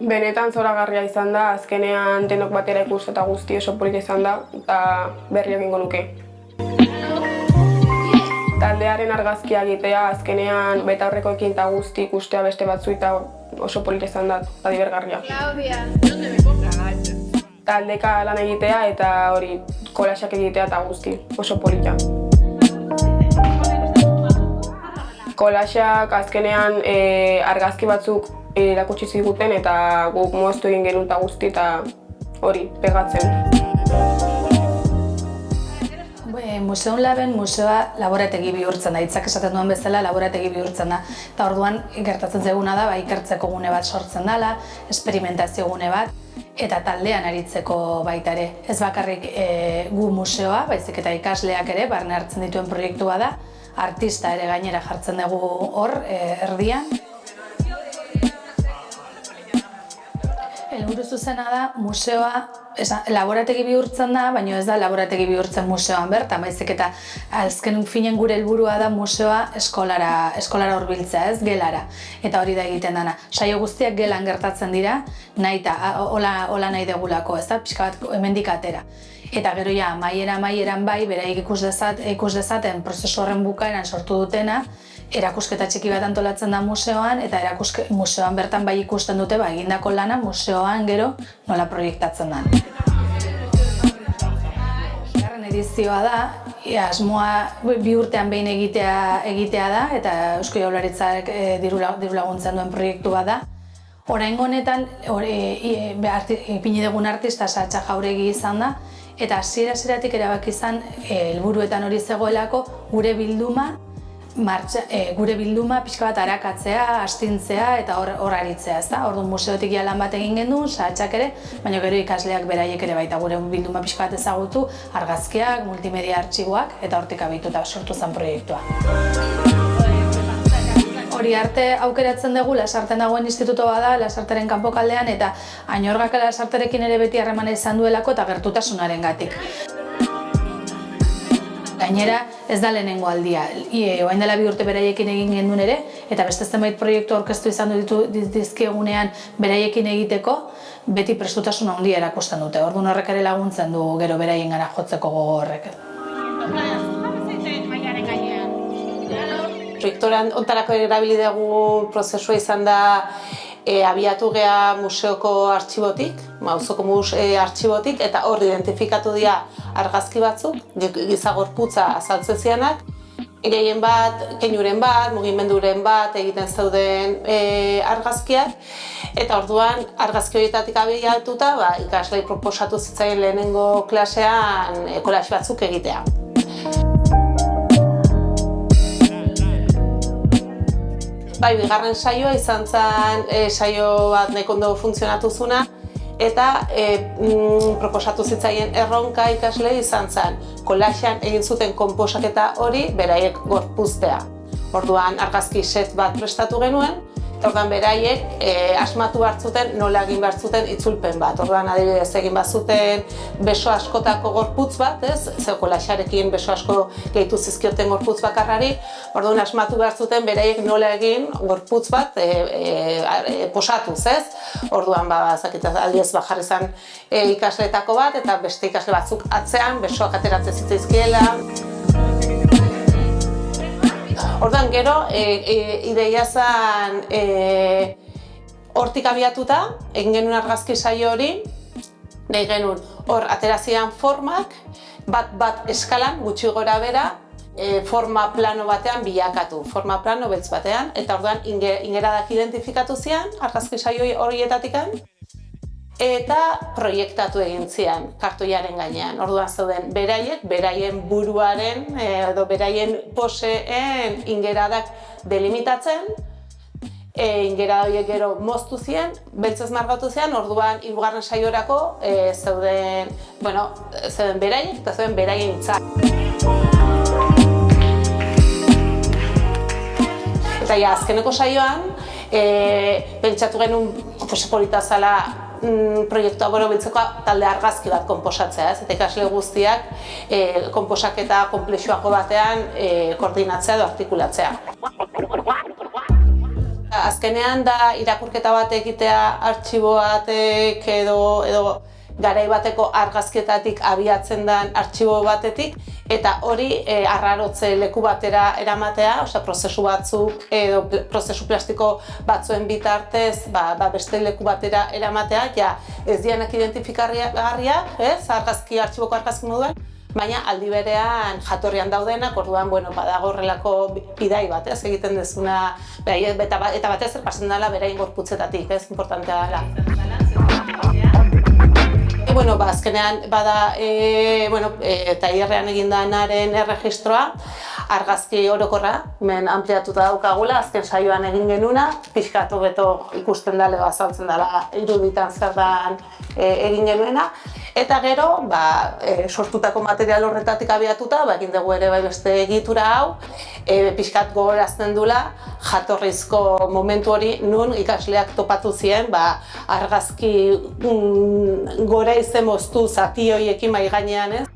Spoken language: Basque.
Benetan zoragarria izan da, azkenean denok batera ikuste eta guzti oso polita izan da, eta berri egingo nuke. Taldearen argazkia egitea, azkenean betaurrekoekin eta guzti ikustea beste batzu eta oso polita izan da, eta dibergarria. Taldeka lan egitea eta hori kolaxak egitea eta guzti, oso polita. Kolaxak azkenean argazki batzuk erakutsi ziguten eta guk moztu egin genuen eta guzti eta hori, pegatzen. Museum Laben museoa laborategi bihurtzen da, hitzak esaten duen bezala laborategi bihurtzen da. Eta orduan gertatzen zaiguna da, ikertzeko gune bat sortzen dela, esperimentazio gune bat, eta taldean aritzeko baita ere. Ez bakarrik gu museoa, baizik eta ikasleak ere, barne hartzen dituen proiektua da, artista ere gainera jartzen dugu hor, erdian. Helburu zuzena da, museoa laborategi bihurtzen da, baina ez da laborategi bihurtzen museoan bertan, baizik eta azken finen gure helburua da museoa eskolara hurbiltzea, ez gelara. Eta hori da egiten dana. Saio guztiak gelan gertatzen dira, nahi eta hola nahi degulako, ez da, pixka bat hemendik atera. Eta gero ja, amaieran bai, beraik ikus dezaten prozesu horren bukaeran sortu dutena, erakusketa txiki bat antolatzen da museoan, eta museoan bertan bai ikusten dute egindako lana museoan gero nola proiektatzen den. Bigarren edizioa da, asmoa 2 urtean behin egitea da, eta Eusko Jaurlaritzak diru laguntzen duen proiektua da. Oraingo honetan, ipini dugun artista Satxa Jauregi izan da, eta hasiera-hasieratik erabaki izan helburuetan hori zegoelako gure bilduma pixka bat arakatzea, astintzea eta hor aritzea, ezta? Orduan museotik lan bat egin genuen, Satxak ere, baina gero ikasleak beraiek ere baita gure bilduma pixka bat ezagutu, argazkiak, multimedia artxiboak eta hortik abituta sortu zen proiektua. Hori arte aukeratzen dugu, Lasarten dagoen instituto bada, Lasarteren kanpokaldean, eta Añorgak Lasarterekin ere beti harremana izan duelako eta gertutasunaren-gatik. Gainera, ez da lehenengo aldia. Orain dela 2 urte beraiekin egin genuen ere, eta beste zenbait proiektu aurkeztu izan dizkiegunean beraiekin egiteko, beti prestutasun handia erakusten dute. Orduan horrek ere laguntzen du gero beraiengana jotzeko gogo horrek. Proiektoran ontarako erabili dugu prozesua izan da abiatu gea museoko artxibotik, auzoko artxibotik, eta hor identifikatu dira argazki batzuk, giza gorputza azaltzen zianak, gehien bat, keinuren bat, mugimenduren bat egiten zeuden argazkiak, eta orduan argazki horietatik abiatuta ikaslei proposatu zitzaien lehenengo klasean kolax batzuk egitea. Bigarren saioa izan zen saio bat nahiko ondo funtzionatu zuna, eta proposatu zitzaien erronka ikasle izan zen kolaxean egin zuten konposaketa hori beraiek gorpuztea. Orduan argazki set bat prestatu genuen, eta orduan beraiek asmatu hartzuten nola egin hartzuten itzulpen bat. Orduan adibidez egin bazuten beso askotako gorputz bat, ez? Zeu kolaxarekin beso asko gehitu zizkioten gorputz bakarrari, orduan asmatu hartzuten beraiek nola egin gorputz bat posatuz, ez? Orduan aldiez jarri zen ikasleetako bat, eta beste ikasle batzuk atzean besoak ateratzen zitzaizkiela. Orduan gero, ideia zen hortik abiatuta, egin genuen argazki saio hori, nahi genuen hor aterazian formak, bat eskalan, gutxi gora bera, forma plano batean bilakatu, forma plano beltz batean, eta orduan ingeradak identifikatu zian, argazki saio horietatikan, eta proiektatu egin zian kartoiaren gainean. Orduan zeuden beraiek, beraien buruaren edo beraien poseen ingeradak delimitatzen, ingerada horiek gero moztu zian, beltzez margatu zian, orduan 3. saiorako zeuden beraiek eta zeuden beraien hitzak. Eta azkeneko saioan, pentsatu genuen polita zela proiektua biltzeko talde argazki bat konposatzea, eta ikasle guztiak konposaketa konplexuago batean koordinatzea edo artikulatzea. azkenean da irakurketa bat egitea artxibo batek edo garai bateko argazkietatik abiatzen den artxibo batetik, eta hori arrarotze leku batera eramatea, osea prozesu batzuk edo prozesu plastiko batzuen bitartez beste leku batera eramatea, ja ez dianak identifikarriak, argazki artxiboko argazki moduan, baina aldi berean jatorrian daudenak, orduan badago horrelako bidai bat, egiten dezuna, eta batez zer pasen dela beraien gorputzetatik, importantea dela. Azkenean bada tailerrean egin denaren erregistroa, argazki orokorra, hemen ampliatuta daukagula, azken saioan egin genuna, pixkat hobeto ikusten dela, azaltzen dela iruditan zer dan egin genuena. Eta gero, sortutako material horretatik abiatuta, egin dugu ere beste egitura hau, pixkat gogorazten dula, jatorrizko momentu hori nun ikasleak topatu ziren, argazki gora izen moztu zati horiekin mahai gainean,